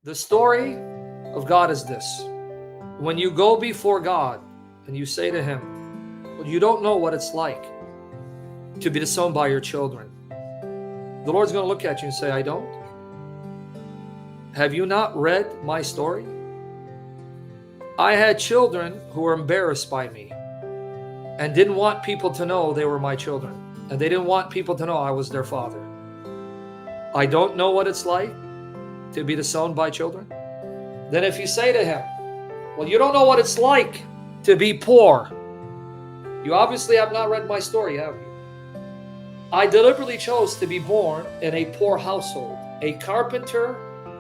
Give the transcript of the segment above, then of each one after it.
The story of God is this. When you go before God and you say to Him, well, you don't know what it's like to be disowned by your children. The Lord's going to look at you and say, I don't. Have you not read my story? I had children who were embarrassed by me and didn't want people to know they were my children. And they didn't want people to know I was their father. I don't know what it's like to be disowned by children. Then if you say to him, well, you don't know what it's like to be poor. You obviously have not read my story, have you? I deliberately chose to be born in a poor household, a carpenter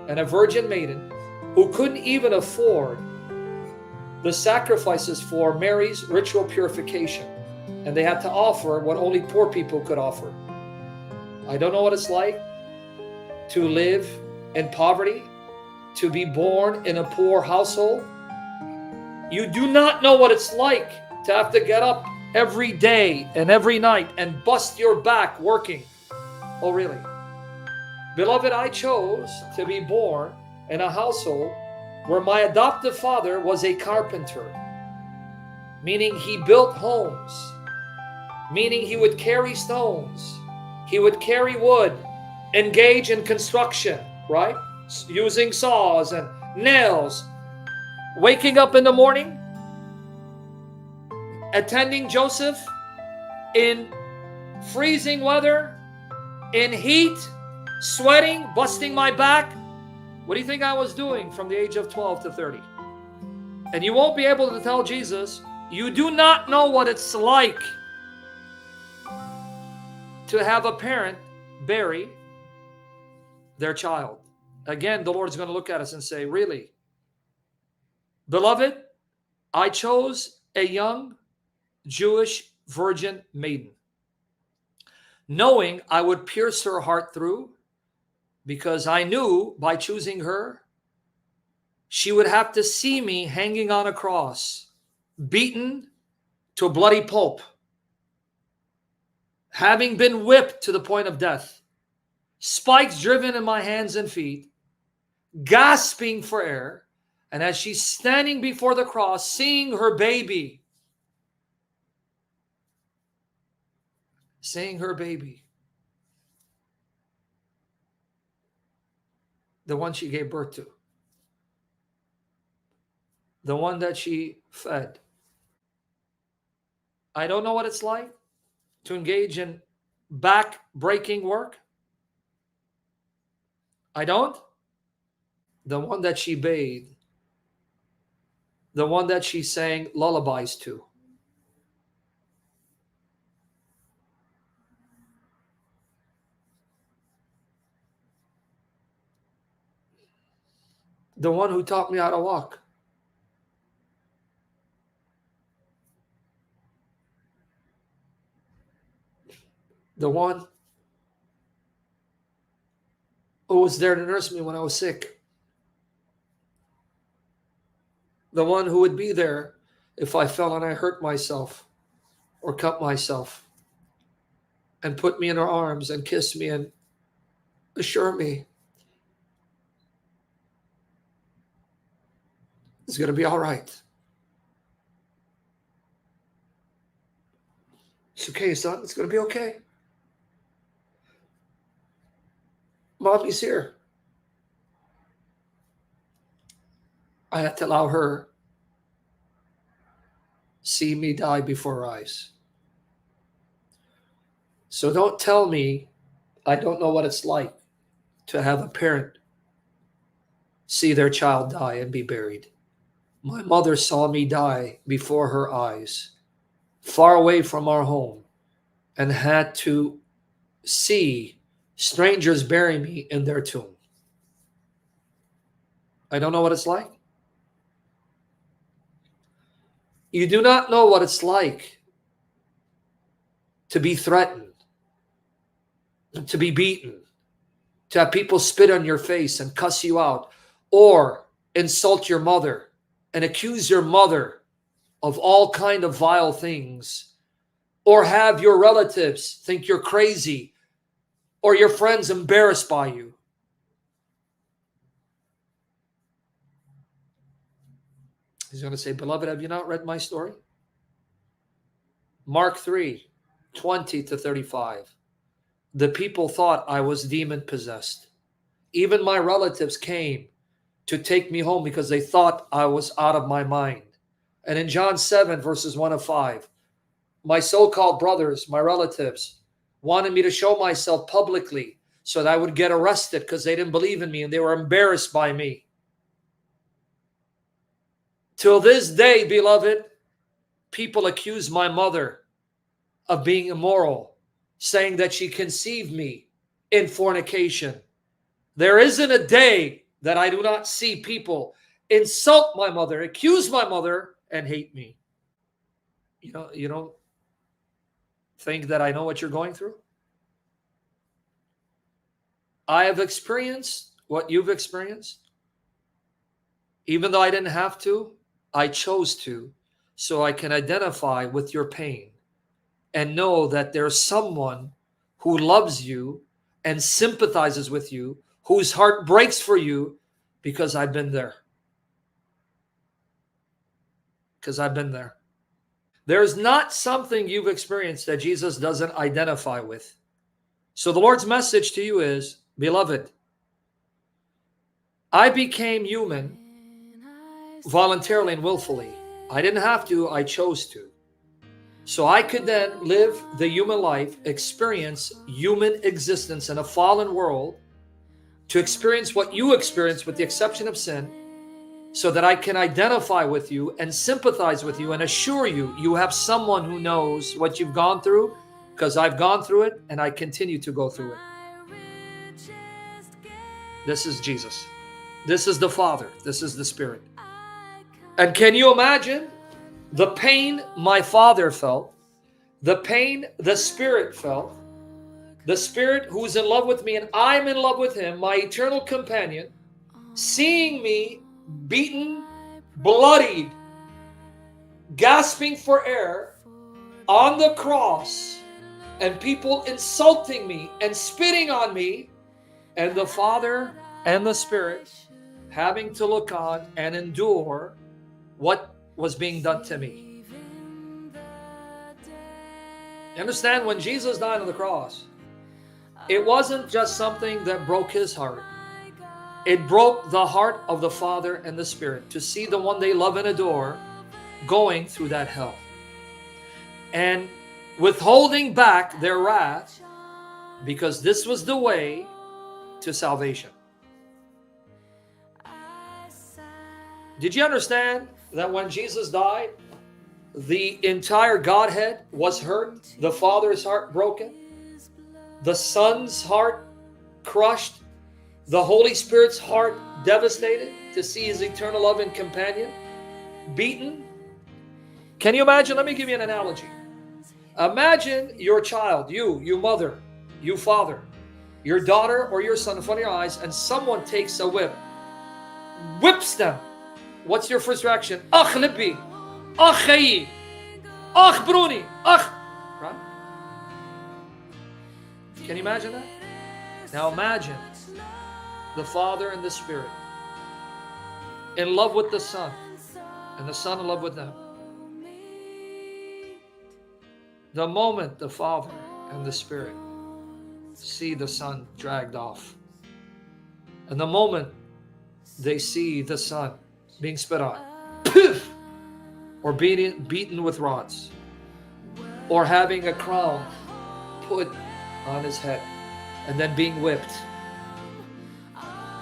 and a virgin maiden who couldn't even afford the sacrifices for Mary's ritual purification. And they had to offer what only poor people could offer. I don't know what it's like to live in poverty, to be born in a poor household. You do not know what it's like to have to get up every day and every night and bust your back working. Oh, really? Beloved, I chose to be born in a household where my adoptive father was a carpenter, meaning he built homes, meaning he would carry stones, he would carry wood, engage in construction, right? Using saws and nails, waking up in the morning, attending Joseph in freezing weather, in heat, sweating, busting my back. What do you think I was doing from the age of 12 to 30? And you won't be able to tell Jesus, you do not know what it's like to have a parent bury their child. Again, the Lord's going to look at us and say, really? Beloved, I chose a young Jewish virgin maiden, knowing I would pierce her heart through, because I knew by choosing her, she would have to see me hanging on a cross, beaten to a bloody pulp, having been whipped to the point of death, spikes driven in my hands and feet, gasping for air. And as she's standing before the cross, seeing her baby, the one she gave birth to, the one that she fed. I don't know what it's like to engage in back-breaking work. I don't. The one that she bathed, the one that she sang lullabies to. The one who taught me how to walk. The one who was there to nurse me when I was sick. The one who would be there if I fell and I hurt myself or cut myself, and put me in her arms and kiss me and assure me it's going to be all right. It's okay, son. It's going to be okay. Mommy's here. I had to allow her see me die before her eyes. So don't tell me I don't know what it's like to have a parent see their child die and be buried. My mother saw me die before her eyes, far away from our home, and had to see strangers bury me in their tomb. I don't know what it's like. You do not know what it's like to be threatened, to be beaten, to have people spit on your face and cuss you out, or insult your mother and accuse your mother of all kind of vile things, or have your relatives think you're crazy, or your friends embarrassed by you. He's going to say, beloved, have you not read my story? Mark 3:20-35. The people thought I was demon possessed. Even my relatives came to take me home because they thought I was out of my mind. And in John 7:1-5, my so-called brothers, my relatives, wanted me to show myself publicly so that I would get arrested because they didn't believe in me and they were embarrassed by me. Till this day, beloved, people accuse my mother of being immoral, saying that she conceived me in fornication. There isn't a day that I do not see people insult my mother, accuse my mother, and hate me. You don't think that I know what you're going through? I have experienced what you've experienced. Even though I didn't have to, I chose to, so I can identify with your pain and know that there's someone who loves you and sympathizes with you, whose heart breaks for you, because I've been there. Because I've been there. There's not something you've experienced that Jesus doesn't identify with. So the Lord's message to you is, beloved, I became human voluntarily and willfully. I didn't have to, I chose to. So I could then live the human life, experience human existence in a fallen world, to experience what you experience with the exception of sin, so that I can identify with you and sympathize with you and assure you, you have someone who knows what you've gone through, because I've gone through it and I continue to go through it. This is Jesus. This is the Father. This is the Spirit. And can you imagine the pain my Father felt, the pain the Spirit felt, the Spirit who's in love with me and I'm in love with Him, my eternal companion, seeing me beaten, bloodied, gasping for air on the cross, and people insulting me and spitting on me, and the Father and the Spirit having to look on and endure what was being done to me. You understand, when Jesus died on the cross, it wasn't just something that broke His heart. It broke the heart of the Father and the Spirit to see the one they love and adore going through that hell and withholding back their wrath, because this was the way to salvation. Did you understand that when Jesus died, the entire Godhead was hurt? The Father's heart broken, the Son's heart crushed, the Holy Spirit's heart devastated to see His eternal love and companion beaten. Can you imagine? Let me give you an analogy. Imagine your child, you mother, you father, your daughter or your son in front of your eyes, and someone takes a whips them. What's your first reaction? Ach libbi, ach chayi, ach bruni, ach. Right? Can you imagine that? Now imagine the Father and the Spirit in love with the Son, and the Son in love with them. The moment the Father and the Spirit see the Son dragged off, and the moment they see the Son being spit on, or beaten with rods, or having a crown put on his head, and then being whipped,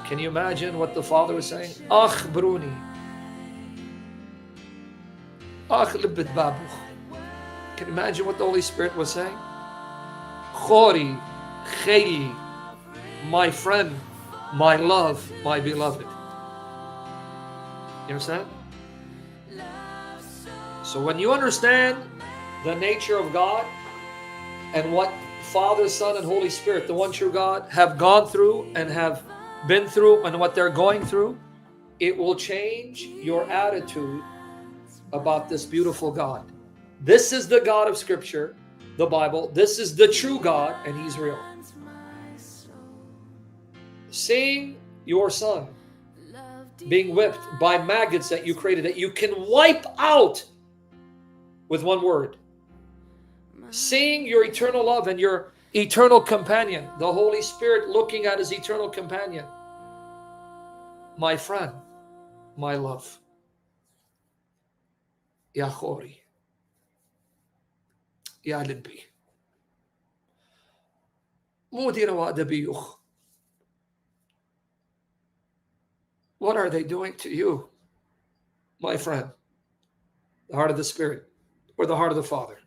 can you imagine what the Father was saying? Ach bruni, ach libit babuch. Can you imagine what the Holy Spirit was saying? Chori, cheyi, my friend, my love, my beloved. You understand? So when you understand the nature of God and what Father, Son, and Holy Spirit, the one true God, have gone through and have been through and what they're going through, it will change your attitude about this beautiful God. This is the God of Scripture, the Bible. This is the true God, and He's real. Seeing your son being whipped by maggots that you created, that you can wipe out with one word. Seeing your eternal love and your eternal companion, the Holy Spirit looking at his eternal companion. My friend, my love. Ya Khori, Ya Libbi. What are they doing to you, my friend? The heart of the Spirit or the heart of the Father?